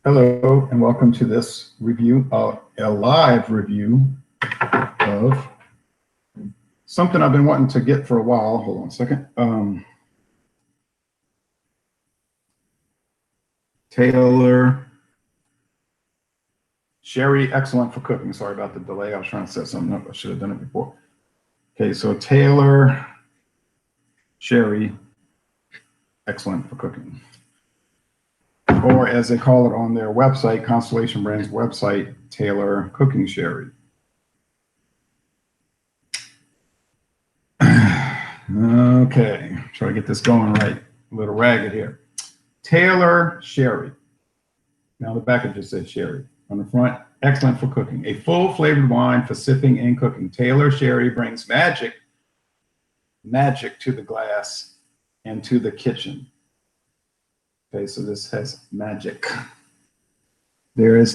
Hello, and welcome to this review, a live review of something I've been wanting to get for a while. Hold on a second. Taylor Sherry, excellent for cooking. Sorry about the delay. I was trying to set something up. I should have done it before. Okay, so Taylor Sherry, excellent for cooking. Or as they call it on their website, Constellation Brands website, Taylor Cooking Sherry. Okay, try to get this going right. A little ragged here. Taylor Sherry. Now the back it just says Sherry. On the front, excellent for cooking. A full flavored wine for sipping and cooking. Taylor Sherry brings magic to the glass and to the kitchen. Okay, so this has magic. You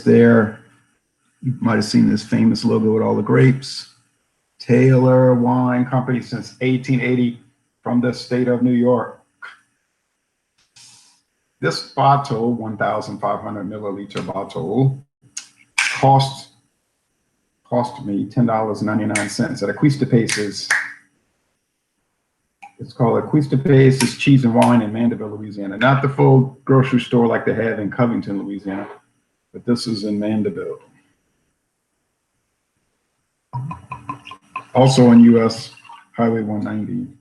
might have seen this famous logo with all the grapes. Taylor Wine Company since 1880 from the state of New York. This bottle, 1,500 milliliter bottle, cost me $10.99 at Acquista Pace's. It's called Acquista Pace's Cheese and Wine in Mandeville, Louisiana. Not the full grocery store like they have in Covington, Louisiana, but this is in Mandeville. Also on US Highway 190.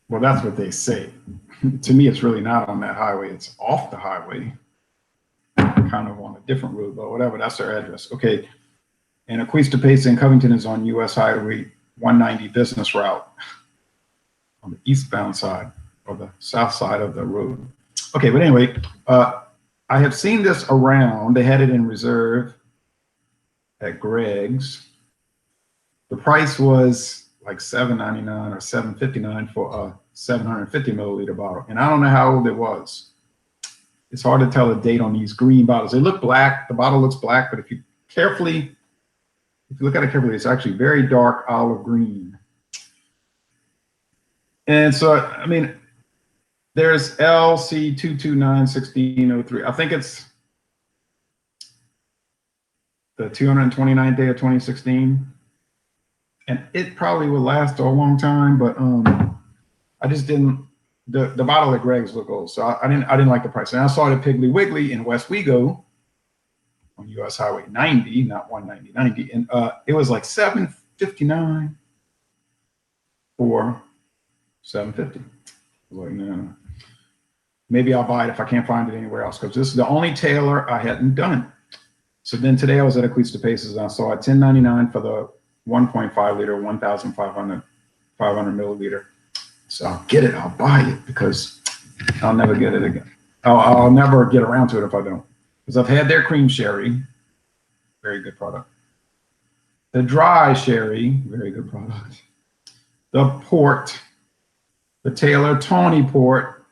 Well, that's what they say. To me, it's really not on that highway. It's off the highway, kind of on a different route, but whatever, that's their address. Okay, and Acquista Pace in Covington is on US Highway 190 business route on the eastbound side or the south side of the road. Okay, but anyway, I have seen this around. They had it in reserve at Greg's. The price was like $7.99 or $7.59 for a 750 milliliter bottle. And I don't know how old it was. It's hard to tell the date on these green bottles. They look black, the bottle looks black, but if you look at it carefully, it's actually very dark olive green. And so, I mean, there's LC2291603. I think it's the 229th day of 2016. And it probably will last a long time, but I just didn't. The bottle at Greg's looked old, so I didn't like the price. And I saw it at Piggly Wiggly in West Wego on US Highway 90, not 190, 90, and it was like $7.59 for $7.50. Like, no, maybe I'll buy it if I can't find it anywhere else, because this is the only Taylor I hadn't done. So then today I was at Acquista Paces and I saw it $10.99 for the 1.5 liter, 1,500 milliliter. So I'll get it, I'll buy it, because I'll never get it again. I'll never get around to it if I don't. Because I've had their cream sherry, very good product. The dry sherry, very good product. The port, the Taylor Tawny port,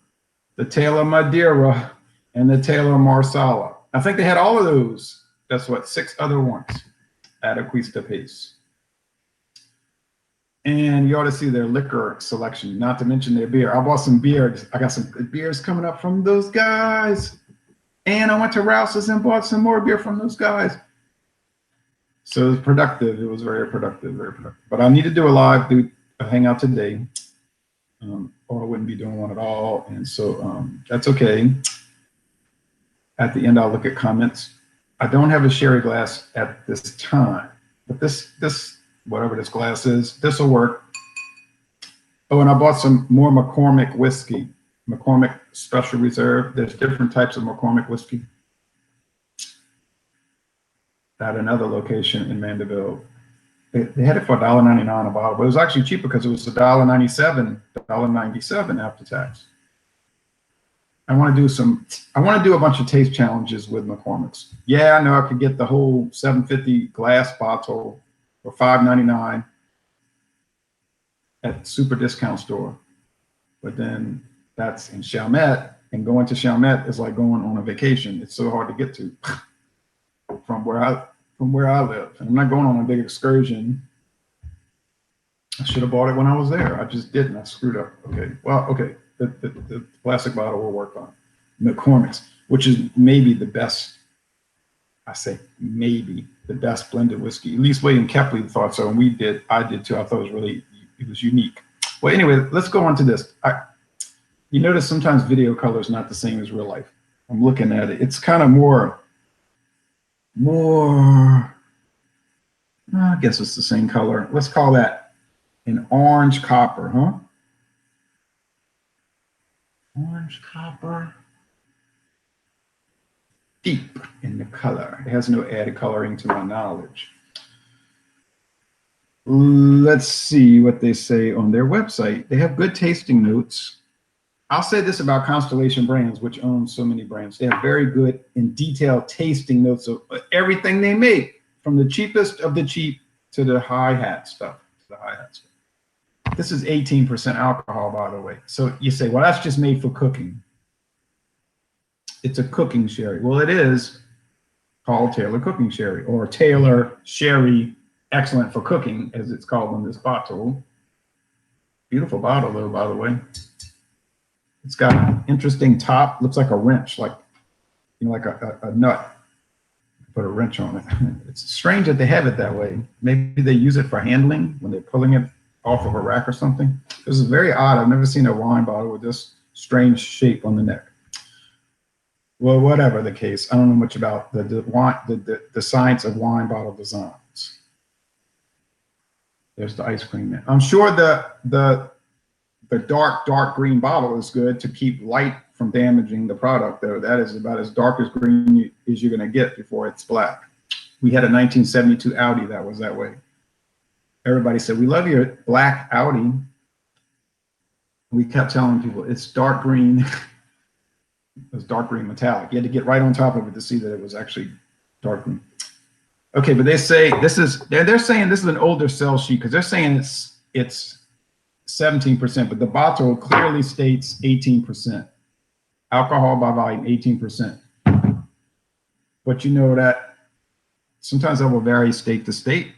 the Taylor Madeira, and the Taylor Marsala. I think they had all of those. That's what, 6 other ones at Acquista Pace. And you ought to see their liquor selection, not to mention their beer. I bought some beer. I got some good beers coming up from those guys. And I went to Rouse's and bought some more beer from those guys. So it was productive. It was very productive, very productive. But I need to do a hangout today, or I wouldn't be doing one at all. And so that's okay. At the end, I'll look at comments. I don't have a sherry glass at this time, but this whatever this glass is, this will work. Oh, and I bought some more McCormick whiskey, McCormick Special Reserve. There's different types of McCormick whiskey at another location in Mandeville. They had it for $1.99 a bottle, but it was actually cheaper because it was $1.97 after tax. I want to do a bunch of taste challenges with McCormick's. Yeah, I know I could get the whole 750 glass bottle for $5.99 at the super discount store. But then that's in Chalmette, and going to Chalmette is like going on a vacation. It's so hard to get to from where I live. And I'm not going on a big excursion. I should have bought it when I was there. I just didn't. I screwed up. Okay. Well, okay. the plastic bottle will work on. McCormick's, which is maybe the best, I say maybe the best blended whiskey. At least William Kepley thought so, and I did too. I thought it was unique. Well, anyway, let's go on to this. You notice sometimes video color is not the same as real life. I'm looking at it. It's kind of more, I guess it's the same color. Let's call that an orange copper, huh? Orange copper. Deep in the color. It has no added coloring to my knowledge. Let's see what they say on their website. They have good tasting notes. I'll say this about Constellation Brands, which owns so many brands. They have very good and detailed tasting notes of everything they make, from the cheapest of the cheap to the hi-hat stuff. This is 18% alcohol, by the way. So you say, well, that's just made for cooking. It's a cooking sherry. Well, it is called Taylor Cooking Sherry, or Taylor Sherry Excellent for Cooking, as it's called on this bottle. Beautiful bottle, though, by the way. It's got an interesting top. Looks like a wrench, like, you know, like a nut. Put a wrench on it. It's strange that they have it that way. Maybe they use it for handling when they're pulling it off of a rack or something. This is very odd. I've never seen a wine bottle with this strange shape on the neck. Well, whatever the case, I don't know much about the science of wine bottle designs. There's the ice cream man. I'm sure the dark green bottle is good to keep light from damaging the product, though. That is about as dark as green as you're going to get before it's black. We had a 1972 Audi that was that way. Everybody said, we love your black Audi. We kept telling people it's dark green. It was dark green metallic. You had to get right on top of it to see that it was actually dark green. Okay, but they say they're saying this is an older sell sheet, because they're saying it's 17%, but the bottle clearly states 18%. Alcohol by volume, 18%. But you know that sometimes that will vary state to state.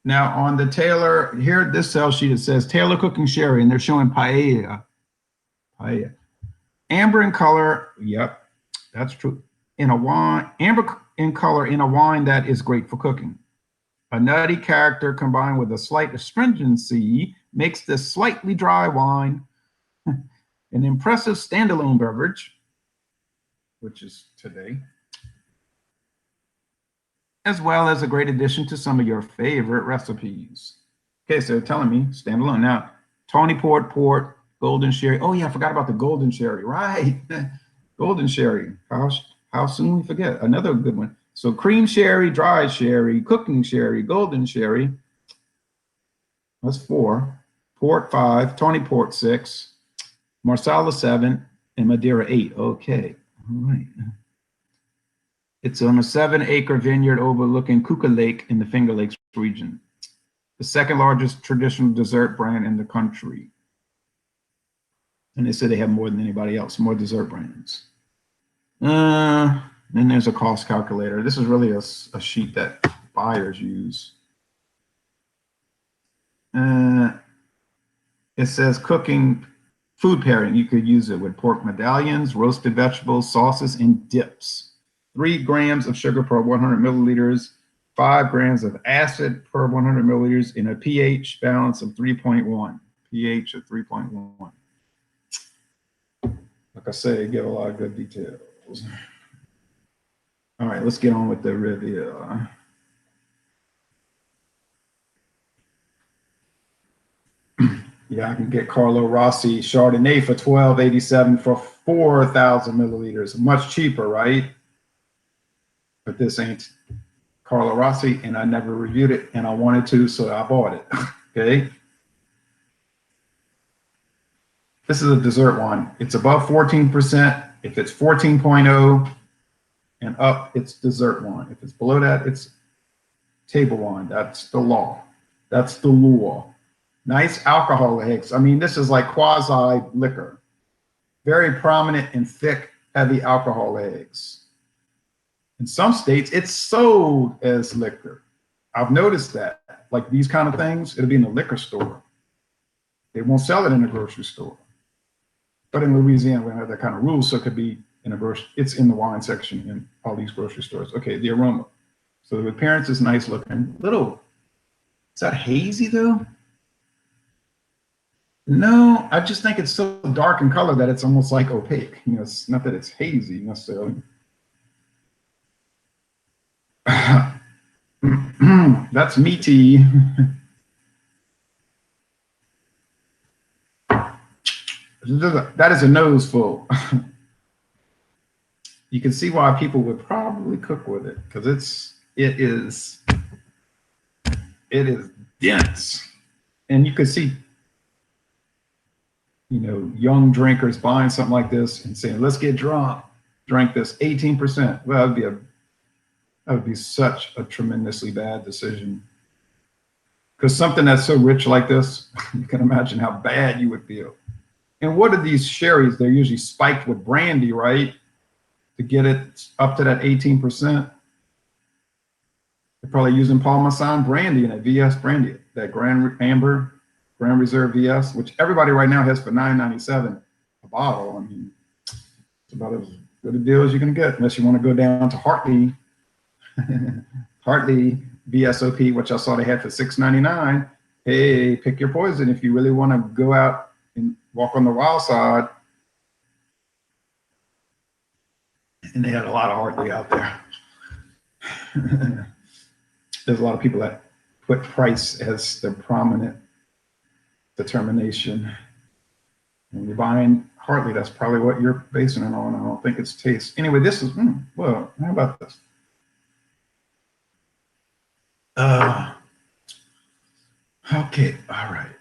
Now on the Taylor, here this sell sheet, it says Taylor Cooking Sherry, and they're showing paella. Amber in color, yep, that's true. In a wine, amber in color in a wine that is great for cooking. A nutty character combined with a slight astringency makes this slightly dry wine an impressive standalone beverage, which is today, as well as a great addition to some of your favorite recipes. Okay, so they're telling me standalone. Now, Tawny Port, Golden Sherry. Oh yeah, I forgot about the Golden Sherry, right? Golden Sherry, how soon we forget? Another good one. So cream sherry, dry sherry, cooking sherry, golden sherry. That's 4. Port 5, Tawny Port 6, Marsala 7, and Madeira 8. Okay, all right. It's on a 7-acre vineyard overlooking Kuka Lake in the Finger Lakes region, the second largest traditional dessert brand in the country. And they say they have more than anybody else, more dessert brands. Then there's a cost calculator. This is really a sheet that buyers use. It says cooking food pairing. You could use it with pork medallions, roasted vegetables, sauces, and dips. 3 grams of sugar per 100 milliliters, 5 grams of acid per 100 milliliters, in a pH balance of 3.1. pH of 3.1. Like I say, they give a lot of good details. All right, let's get on with the review. Yeah, I can get Carlo Rossi Chardonnay for $12.87 for 4,000 milliliters. Much cheaper, right? But this ain't Carlo Rossi, and I never reviewed it, and I wanted to, so I bought it. Okay. This is a dessert wine. It's above 14%. If it's 14.0 and up, it's dessert wine. If it's below that, it's table wine. That's the law. That's the law. Nice alcohol eggs. I mean, this is like quasi liquor. Very prominent and thick, heavy alcohol eggs. In some states, it's sold as liquor. I've noticed that. Like these kind of things, it'll be in the liquor store. They won't sell it in the grocery store. But in Louisiana, we don't have that kind of rule, so it could be in a grocery. It's in the wine section in all these grocery stores. Okay, the aroma. So the appearance is nice looking. Little, is that hazy though? No, I just think it's so dark in color that it's almost like opaque. You know, it's not that it's hazy necessarily. That's meaty. That is a nose full. You can see why people would probably cook with it, because it is dense. And you could see, you know, young drinkers buying something like this and saying, let's get drunk, drink this 18%. Well, that would be such a tremendously bad decision. Because something that's so rich like this, you can imagine how bad you would feel. And what are these sherries? They're usually spiked with brandy, right? To get it up to that 18%. They're probably using Parmesan brandy and a VS brandy, that Grand Amber, Grand Reserve VS, which everybody right now has for $9.97 a bottle. I mean, it's about as good a deal as you can get, unless you want to go down to Hartley, Hartley VSOP, which I saw they had for $6.99. Hey, pick your poison if you really want to go out and walk on the wild side. And they had a lot of Hartley out there. There's a lot of people that put price as the prominent determination. When you're buying Hartley, that's probably what you're basing it on. I don't think it's taste. Anyway, this is, well, how about this? Okay, all right.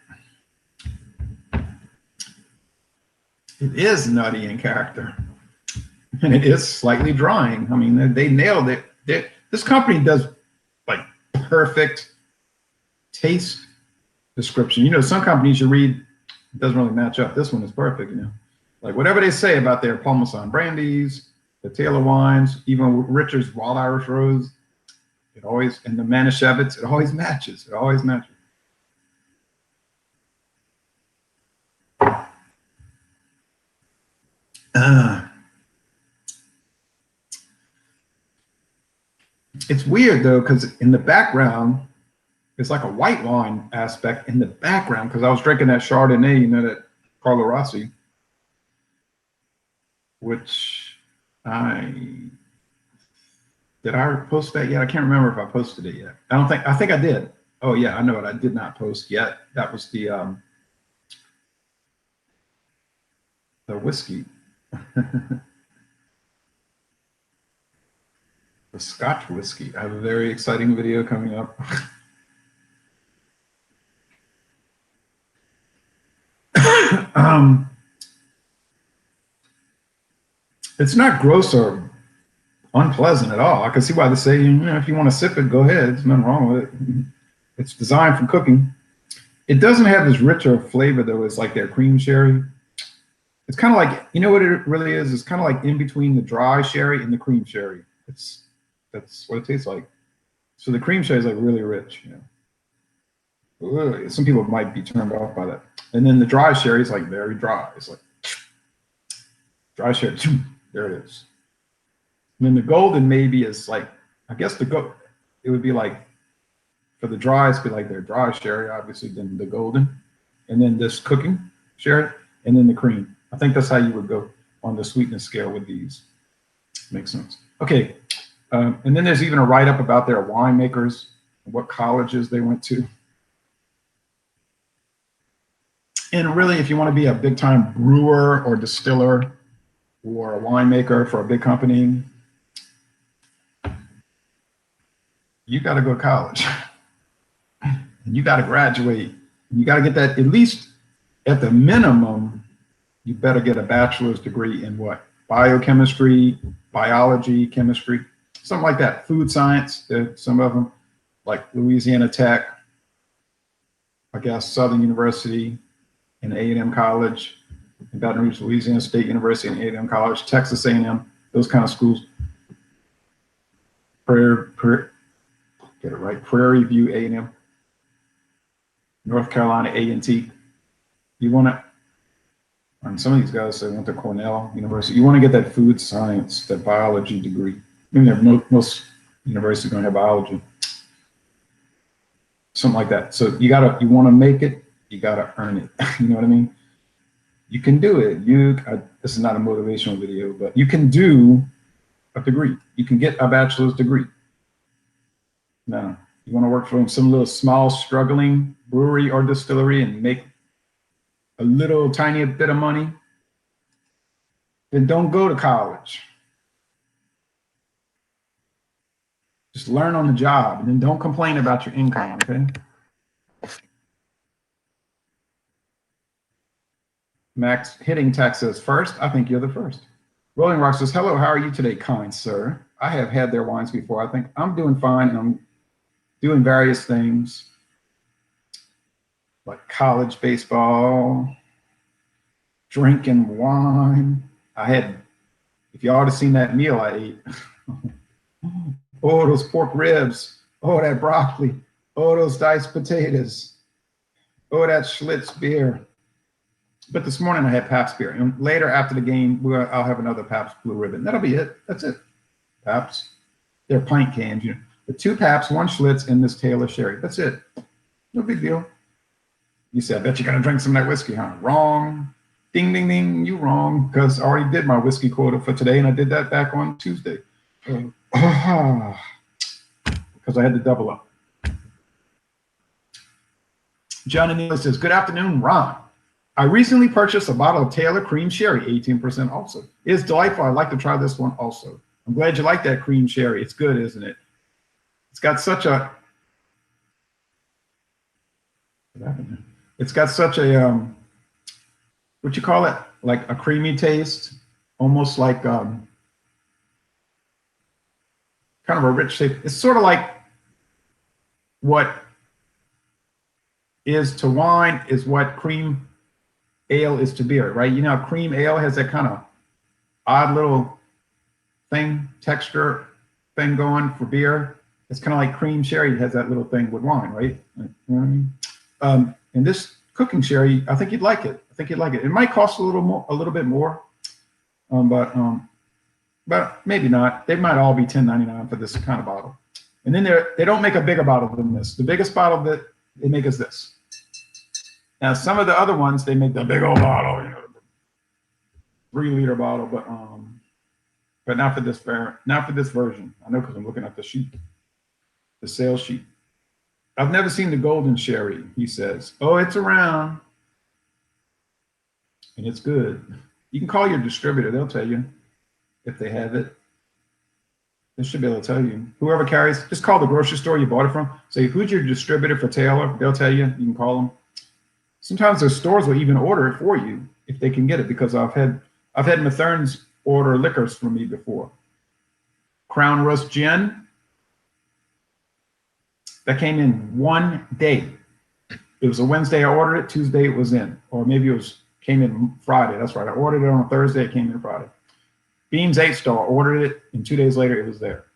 It is nutty in character. And it is slightly drying. I mean, they nailed it. This company does like perfect taste description. You know, some companies you read, it doesn't really match up. This one is perfect, you know. Like whatever they say about their Parmesan brandies, the Taylor wines, even Richard's Wild Irish Rose, it always, and the Manischewitz, it always matches. It always matches. It's weird though, because in the background, it's like a white wine aspect in the background, because I was drinking that Chardonnay, you know, that Carlo Rossi, which did I post that yet? I can't remember if I posted it yet. I think I did. Oh yeah, I know it. I did not post yet. That was the whiskey. The Scotch whiskey. I have a very exciting video coming up. It's not gross or unpleasant at all. I can see why they say, you know, if you want to sip it, go ahead. There's nothing wrong with it. It's designed for cooking. It doesn't have this richer flavor though. It's like their cream sherry. It's kind of like, you know what it really is? It's kind of like in between the dry sherry and the cream sherry. That's what it tastes like. So the cream sherry is like really rich, you know. Ugh, some people might be turned off by that. And then the dry sherry is like very dry. It's like dry sherry. There it is. And then the golden maybe is like, I guess it would be like, for the dry, it's be like their dry sherry, obviously, then the golden, and then this cooking sherry, and then the cream. I think that's how you would go on the sweetness scale with these. Makes sense. Okay, and then there's even a write-up about their winemakers, what colleges they went to. And really, if you want to be a big-time brewer or distiller or a winemaker for a big company, you got to go to college. And you got to graduate. You got to get that, at least at the minimum, you better get a bachelor's degree in what? Biochemistry, biology, chemistry, something like that. Food science, some of them, like Louisiana Tech, I guess Southern University, and A&M College, in Baton Rouge, Louisiana State University and A&M College, Texas A&M, those kind of schools. Get it right, Prairie View A&M, North Carolina A&T. You want to, And some of these guys, they went to Cornell University. You want to get that food science, that biology degree. I mean, most universities are going to have biology, something like that. So you want to make it, you gotta earn it. You know what I mean? You can do it. This is not a motivational video, but you can do a degree. You can get a bachelor's degree. Now, you want to work for some little small struggling brewery or distillery and make a little tiny bit of money, then don't go to college. Just learn on the job, and then don't complain about your income, okay? Max Hitting Tech says, first, I think you're the first. Rolling Rock says, hello, how are you today, kind sir? I have had their wines before. I think I'm doing fine, and I'm doing various things like college baseball, drinking wine. If y'all would have seen that meal I ate. Oh, those pork ribs. Oh, that broccoli. Oh, those diced potatoes. Oh, that Schlitz beer. But this morning I had Pabst beer. And later after the game, I'll have another Pabst Blue Ribbon. That'll be it. That's it. Pabst. They're pint cans, you know. The 2 Pabst, 1 Schlitz, and this Taylor Sherry. That's it. No big deal. You said, I bet you're going to drink some of that whiskey, huh? Wrong. Ding, ding, ding. You wrong. Because I already did my whiskey quota for today, and I did that back on Tuesday. Because I had to double up. John Anila says, good afternoon, Ron. I recently purchased a bottle of Taylor Cream Sherry, 18% also. It's delightful. I'd like to try this one also. I'm glad you like that cream sherry. It's good, isn't it? It's got such a, what you call it? Like a creamy taste, almost like kind of a rich taste. It's sort of like what is to wine is what cream ale is to beer, right? You know, cream ale has that kind of odd little texture thing going for beer. It's kind of like cream sherry has that little thing with wine, right? You know what I mean? And this cooking sherry, I think you'd like it. I think you'd like it. It might cost a little bit more, but maybe not. They might all be $10.99 for this kind of bottle. And then they don't make a bigger bottle than this. The biggest bottle that they make is this. Now, some of the other ones, they make the big old bottle, you know, 3-liter bottle, but not for this version. I know because I'm looking at the sheet, the sales sheet. I've never seen the golden sherry, he says. Oh, it's around, and it's good. You can call your distributor. They'll tell you if they have it. They should be able to tell you. Whoever carries, just call the grocery store you bought it from. Say, who's your distributor for Taylor? They'll tell you. You can call them. Sometimes the stores will even order it for you if they can get it, because I've had Mathern's order liquors for me before. Crown Rust Gin, that came in one day. It was a Wednesday I ordered it, Tuesday it was in, or maybe came in Friday. That's right. I ordered it on a Thursday, it came in Friday. Beams 8-star, ordered it, and 2 days later it was there.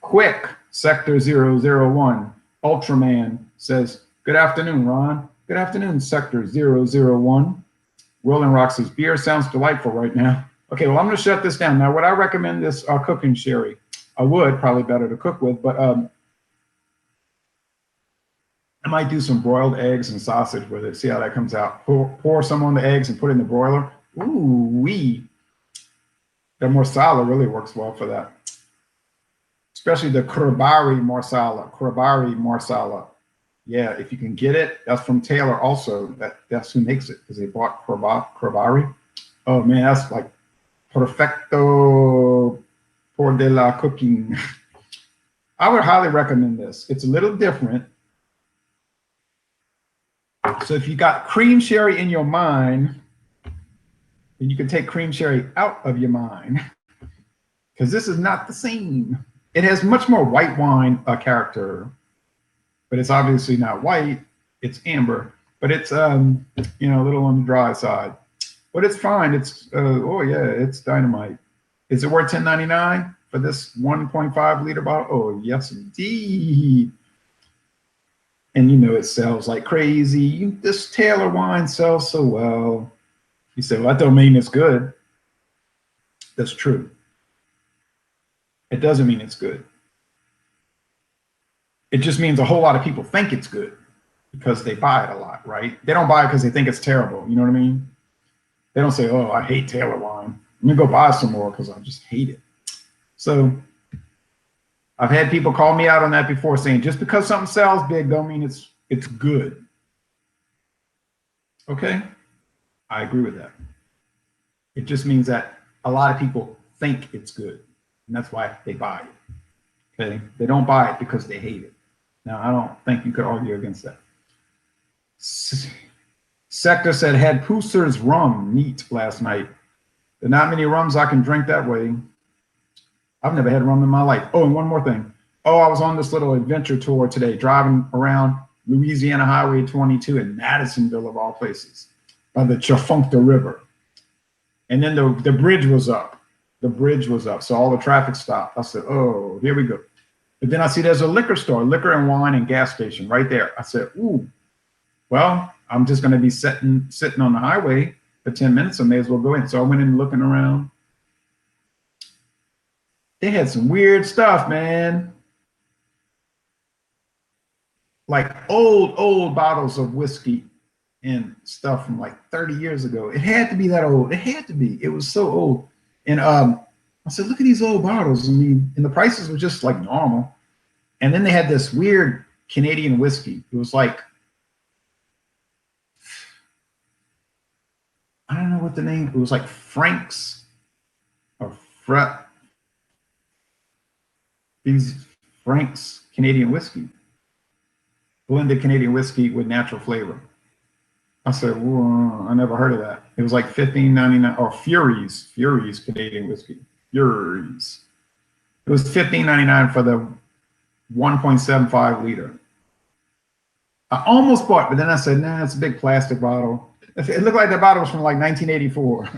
Quick, Sector 001, Ultraman says, good afternoon, Ron. Good afternoon, Sector 001. Rolling Rock says, beer sounds delightful right now. Okay, well, I'm going to shut this down. Now, would I recommend this cooking sherry? I would, probably better to cook with, but I might do some broiled eggs and sausage with it, see how that comes out. Pour some on the eggs and put it in the broiler. Ooh, wee. The marsala really works well for that. Especially the Krabari marsala. Yeah, if you can get it, that's from Taylor also. That's who makes it, because they bought Krabari. Oh man, that's like perfecto por de la cooking. I would highly recommend this. It's a little different. So if you got cream sherry in your mind, then you can take cream sherry out of your mind, because this is not the same. It has much more white wine character, but it's obviously not white. It's amber, but it's you know, a little on the dry side. But it's fine. It's oh yeah, it's dynamite. Is it worth $10.99 for this 1.5 liter bottle? Oh yes, indeed. and you know it sells like crazy. This Taylor wine sells so well. You say, well, that don't mean it's good. That's true. It doesn't mean it's good. It just means a whole lot of people think it's good because they buy it a lot, right? They don't buy it because they think it's terrible. You know what I mean? They don't say, oh, I hate Taylor wine. Let me go buy some more because I just hate it. So I've had people call me out on that before, saying just because something sells big don't mean it's good. Okay, I agree with that. It just means that a lot of people think it's good, and that's why they buy it. Okay, they don't buy it because they hate it. Now, I don't think you could argue against that. Sector said, had Pooster's rum neat last night. There are not many rums I can drink that way. I've never had rum in my life. Oh, and one more thing. Oh, I was on this little adventure tour today, driving around Louisiana Highway 22 in Madisonville, of all places, by the Chafuncta River. And then the bridge was up. The bridge was up, so all the traffic stopped. I said, oh, here we go. But then I see there's a liquor store, liquor and wine and gas station right there. I said, ooh, well, I'm just going to be sitting on the highway for 10 minutes. I may as well go in. So I went in looking around. They had some weird stuff, man. Like old bottles of whiskey and stuff from like 30 years ago. It had to be that old. It had to be. It was so old. And I said, look at these old bottles. I mean, and the prices were just like normal. And then they had this weird Canadian whiskey. It was like, I don't know what the name, it was like Frank's or these Frank's Canadian whiskey, blended Canadian whiskey with natural flavor. I said, whoa, I never heard of that. It was like $15.99, or Fury's Canadian whiskey, Fury's. It was $15.99 for the 1.75 liter. I almost bought, but then I said, nah, it's a big plastic bottle. It looked like that bottle was from like 1984.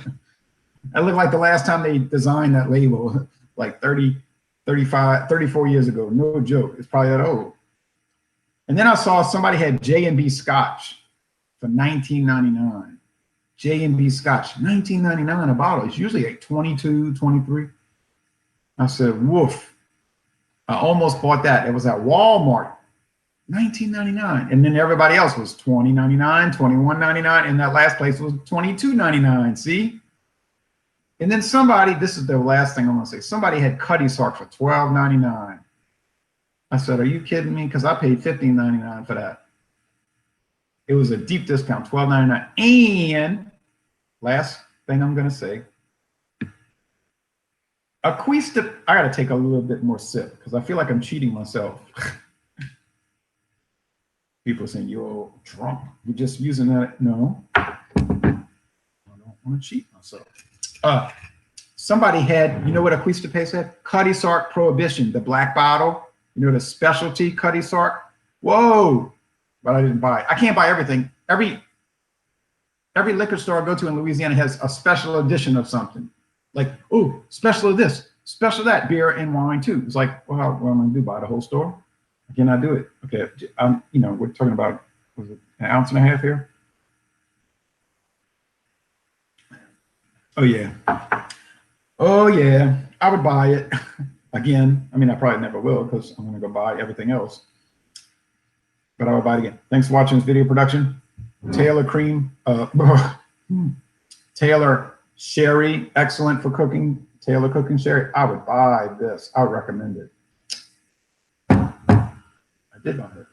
It looked like the last time they designed that label, like 34 years ago. No joke. It's probably that old. And then I saw somebody had J&B Scotch for $19.99. J&B Scotch, $19.99 a bottle. It's usually like $22, $23. I said, woof. I almost bought that. It was at Walmart, $19.99. And then everybody else was $20.99, $21.99. And that last place was $22.99. See? And then somebody, this is the last thing I'm going to say. Somebody had Cuddy Sark for $12.99. I said, are you kidding me? Because I paid $15.99 for that. It was a deep discount, $12.99. And last thing I'm going to say, Aquista, I got to take a little bit more sip because I feel like I'm cheating myself. People are saying, you're drunk. You're just using that. No, I don't want to cheat myself. Somebody had, you know what Aquista Pay said? Cuddy Sark Prohibition, the black bottle. You know, the specialty Cuddy Sark. Whoa, but I didn't buy it. I can't buy everything. Every liquor store I go to in Louisiana has a special edition of something. Like, oh, special of this, special of that, beer and wine too. It's like, well, what am I gonna do? Buy the whole store? I cannot do it. Okay, you know, we're talking about, was it an ounce and a half here? Oh yeah, I would buy it again. I mean, I probably never will because I'm gonna go buy everything else. But I would buy it again. Thanks for watching this video production. Taylor Cream, Taylor Sherry, excellent for cooking. Taylor Cooking Sherry. I would buy this. I would recommend it. I did buy it.